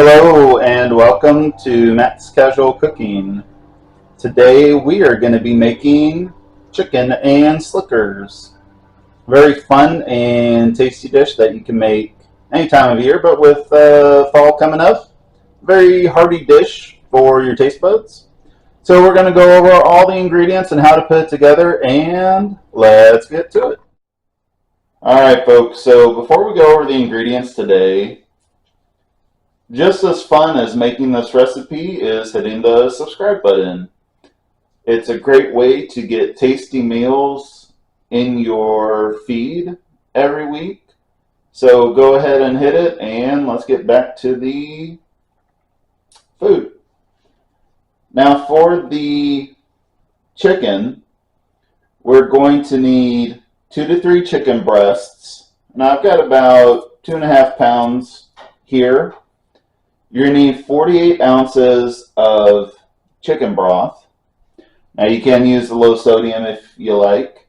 Hello and welcome to Matt's Casual Cooking. Today we are going to be making chicken and slickers. Very fun and tasty dish that you can make any time of year, but with fall coming up, very hearty dish for your taste buds. So we're going to go over all the ingredients and how to put it together, and let's get to it. Alright folks, so before we go over the ingredients today, just as fun as making this recipe is hitting the subscribe button. It's a great way to get tasty meals in your feed every week. So go ahead and hit it, and let's get back to the food. Now for the chicken, we're going to need 2 to 3 chicken breasts. Now I've got about 2.5 pounds here. You're going to need 48 ounces of chicken broth. Now you can use the low sodium if you like.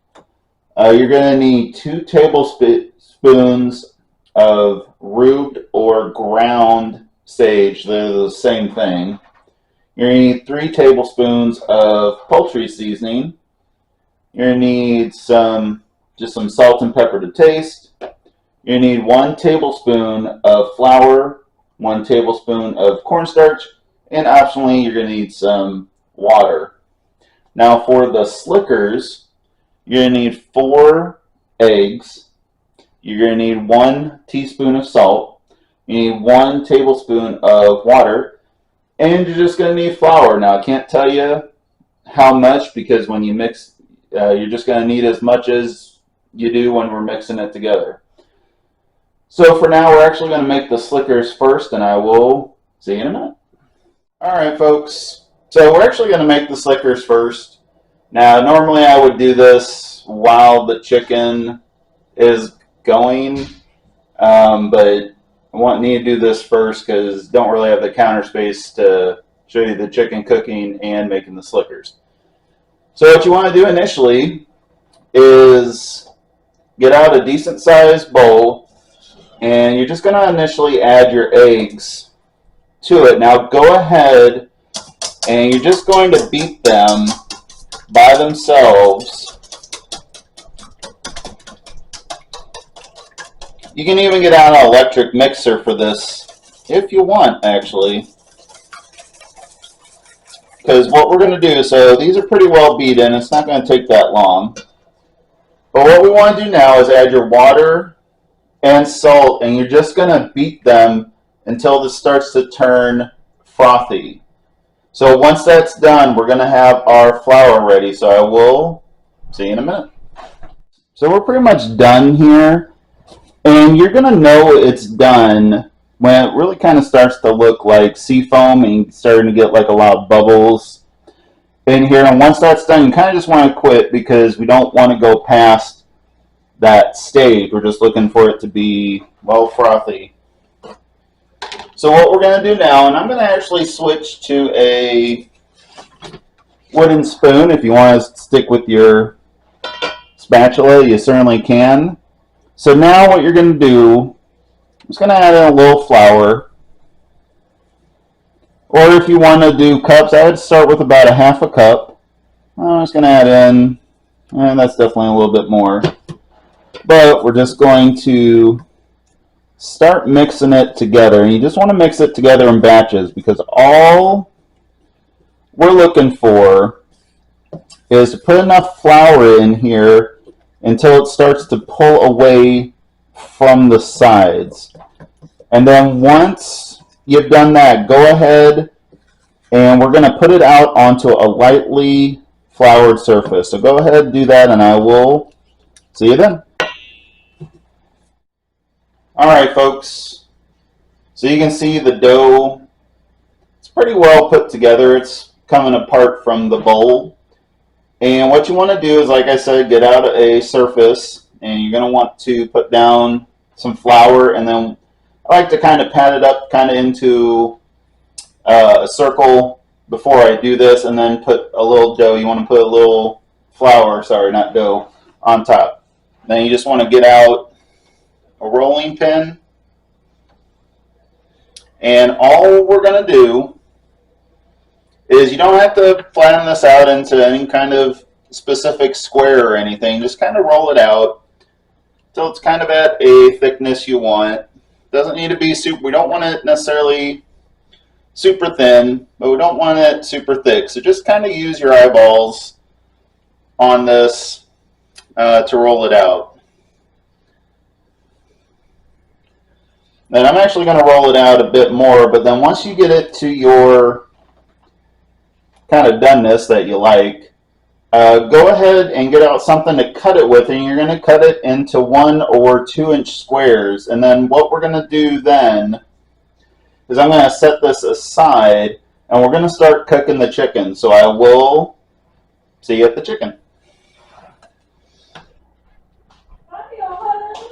You're going to need 2 tablespoons of rubed or ground sage. They're the same thing. You're going to need 3 tablespoons of poultry seasoning. You're going to need just some salt and pepper to taste. You're going to need 1 tablespoon of flour, 1 tablespoon of cornstarch, and optionally you're going to need some water. Now for the slickers, you're going to need 4 eggs. You're going to need 1 teaspoon of salt. You need 1 tablespoon of water, and you're just going to need flour. Now I can't tell you how much, because when you mix, you're just going to need as much as you do when we're mixing it together. So for now, we're actually going to make the slickers first, and I will see you in a minute. Alright folks, so we're actually going to make the slickers first. Now normally I would do this while the chicken is going, but I need to do this first because don't really have the counter space to show you the chicken cooking and making the slickers. So what you want to do initially is get out a decent sized bowl, and you're just going to initially add your eggs to it. Now go ahead and you're just going to beat them by themselves. You can even get out an electric mixer for this if you want, actually. Because what we're going to do, so these are pretty well beaten, it's not going to take that long. But what we want to do now is add your water and salt, and you're just going to beat them until this starts to turn frothy. So once that's done, we're going to have our flour ready. So I will see you in a minute. So we're pretty much done here, and you're going to know it's done when it really kind of starts to look like sea foam and starting to get like a lot of bubbles in here. And once that's done, you kind of just want to quit because we don't want to go past that stage. We're just looking for it to be well frothy. So what we're going to do now, and I'm going to actually switch to a wooden spoon. If you want to stick with your spatula, you certainly can. So now what you're going to do, I'm just going to add in a little flour. Or if you want to do cups, I would start with about a half a cup. I'm just going to add in, and that's definitely a little bit more. But we're just going to start mixing it together. And you just want to mix it together in batches, because all we're looking for is to put enough flour in here until it starts to pull away from the sides. And then once you've done that, go ahead and we're going to put it out onto a lightly floured surface. So go ahead and do that, and I will see you then. Alright folks, so you can see the dough, it's pretty well put together. It's coming apart from the bowl. And what you want to do is, like I said, get out a surface, and you're going to want to put down some flour, and then I like to kind of pat it up kind of into a circle before I do this, and then put a little dough. You want to put a little flour, sorry, not dough, on top. Then you just want to get out a rolling pin, And all we're going to do is, you don't have to flatten this out into any kind of specific square or anything. Just kind of roll it out until it's kind of at a thickness you want. Doesn't need to be super, we don't want it necessarily super thin, but we don't want it super thick. So just kind of use your eyeballs on this to roll it out. Then I'm actually going to roll it out a bit more, but then once you get it to your kind of doneness that you like, go ahead and get out something to cut it with, and you're going to cut it into 1 or 2 inch squares. And then what we're going to do then is I'm going to set this aside, and we're going to start cooking the chicken. So I will see you at the chicken.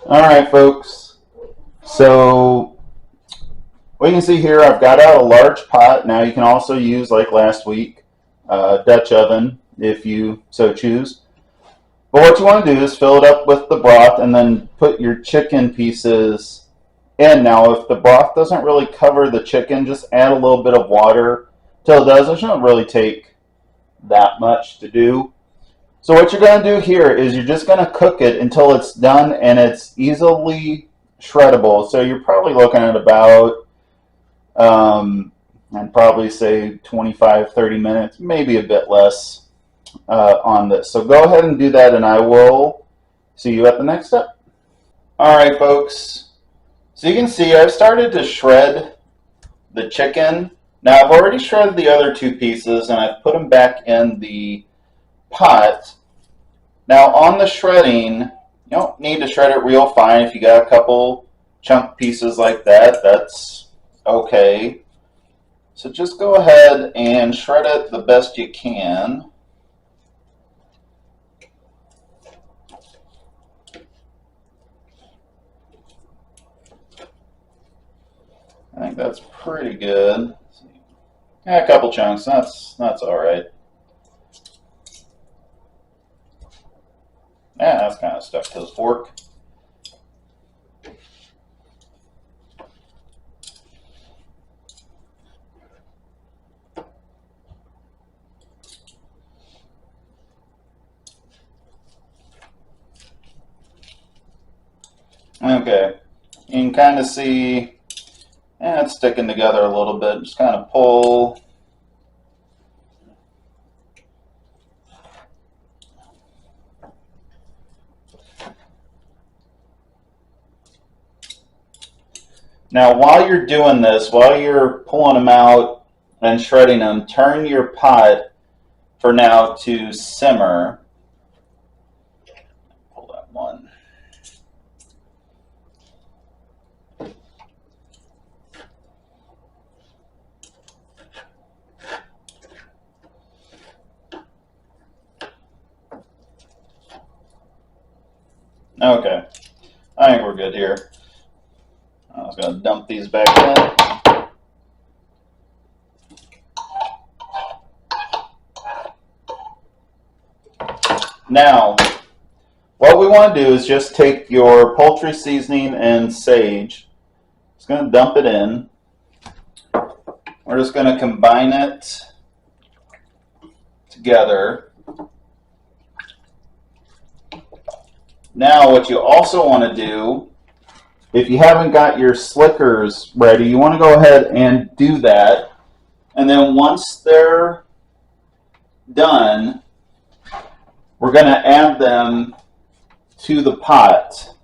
All right, folks. So what you can see here, I've got out a large pot. Now you can also use, like last week, Dutch oven if you so choose. But what you want to do is fill it up with the broth and then put your chicken pieces in. Now, if the broth doesn't really cover the chicken, just add a little bit of water till it does. It shouldn't really take that much to do. So what you're going to do here is you're just going to cook it until it's done and it's easily shreddable. So you're probably looking at about, I'd probably say 25-30 minutes, maybe a bit less on this. So go ahead and do that, and I will see you at the next step. All right, folks. So you can see I've started to shred the chicken. Now I've already shredded the other 2 pieces, and I've put them back in the pot. Now on the shredding, you don't need to shred it real fine. If you got a couple chunk pieces like that, that's okay. So just go ahead and shred it the best you can. I think that's pretty good. Yeah, a couple chunks, that's all right. Yeah, that's kind of stuck to the fork. Okay, you can kind of see, it's sticking together a little bit. Just kind of pull. Now, while you're doing this, while you're pulling them out and shredding them, turn your pot for now to simmer. Pull that one. Okay, I think we're good here. I was going to dump these back in. Now, what we want to do is just take your poultry seasoning and sage. Just going to dump it in. We're just going to combine it together. Now, what you also want to do, if you haven't got your slickers ready, you want to go ahead and do that. And then once they're done, we're going to add them to the pot.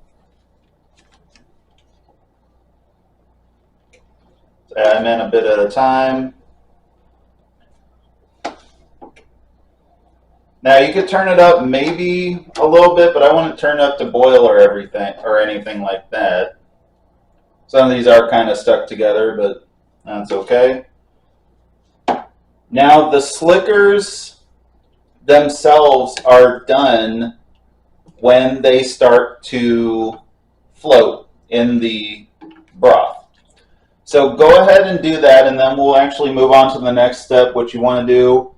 So add them in a bit at a time. Now you could turn it up maybe a little bit, but I wouldn't turn it up to boil or anything like that. Some of these are kind of stuck together, but that's okay. Now the slickers themselves are done when they start to float in the broth. So go ahead and do that, and then we'll actually move on to the next step. What you want to do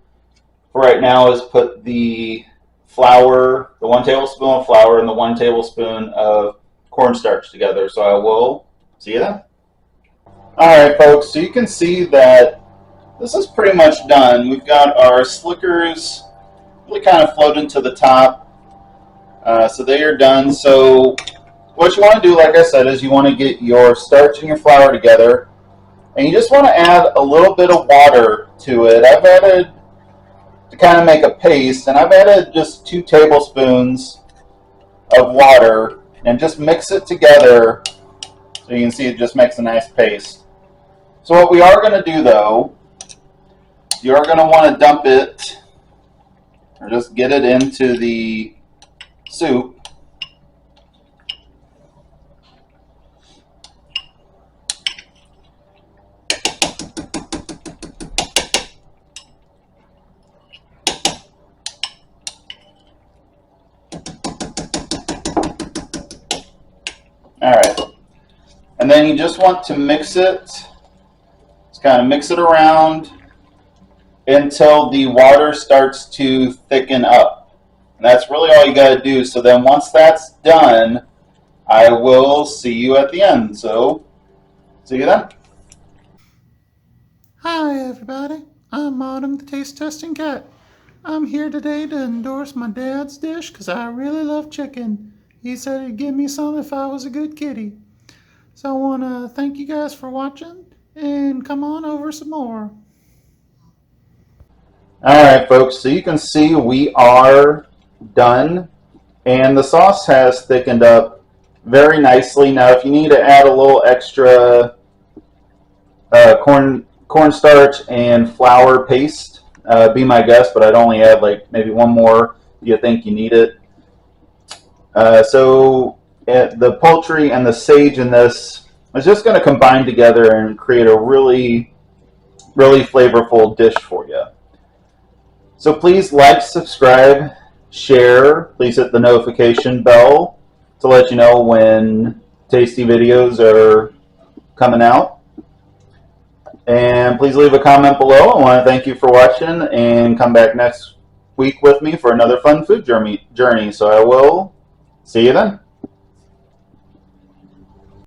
right now is put the flour, the 1 tablespoon of flour and the 1 tablespoon of cornstarch together. So I will see you then. Alright folks, so you can see that this is pretty much done. We've got our slickers really kind of floating to the top. So they are done. So what you want to do, like I said, is you want to get your starch and your flour together. And you just want to add a little bit of water to it. I've added, to kind of make a paste, and I've added just 2 tablespoons of water and just mix it together so you can see it just makes a nice paste. So what we are going to do though, you are going to want to dump it or just get it into the soup. Alright, and then you just want to mix it, just kind of mix it around until the water starts to thicken up. And that's really all you got to do. So then once that's done, I will see you at the end. So, see you then. Hi, everybody. I'm Autumn, the taste testing cat. I'm here today to endorse my dad's dish because I really love chicken. He said he'd give me some if I was a good kitty. So I want to thank you guys for watching and come on over some more. Alright, folks, so you can see we are done. And the sauce has thickened up very nicely. Now, if you need to add a little extra cornstarch and flour paste, be my guest, but I'd only add like maybe one more if you think you need it. So the poultry and the sage in this is just going to combine together and create a really, really flavorful dish for you. So please like, subscribe, share. Please hit the notification bell to let you know when tasty videos are coming out. And please leave a comment below. I want to thank you for watching and come back next week with me for another fun food journey. So I will see you then.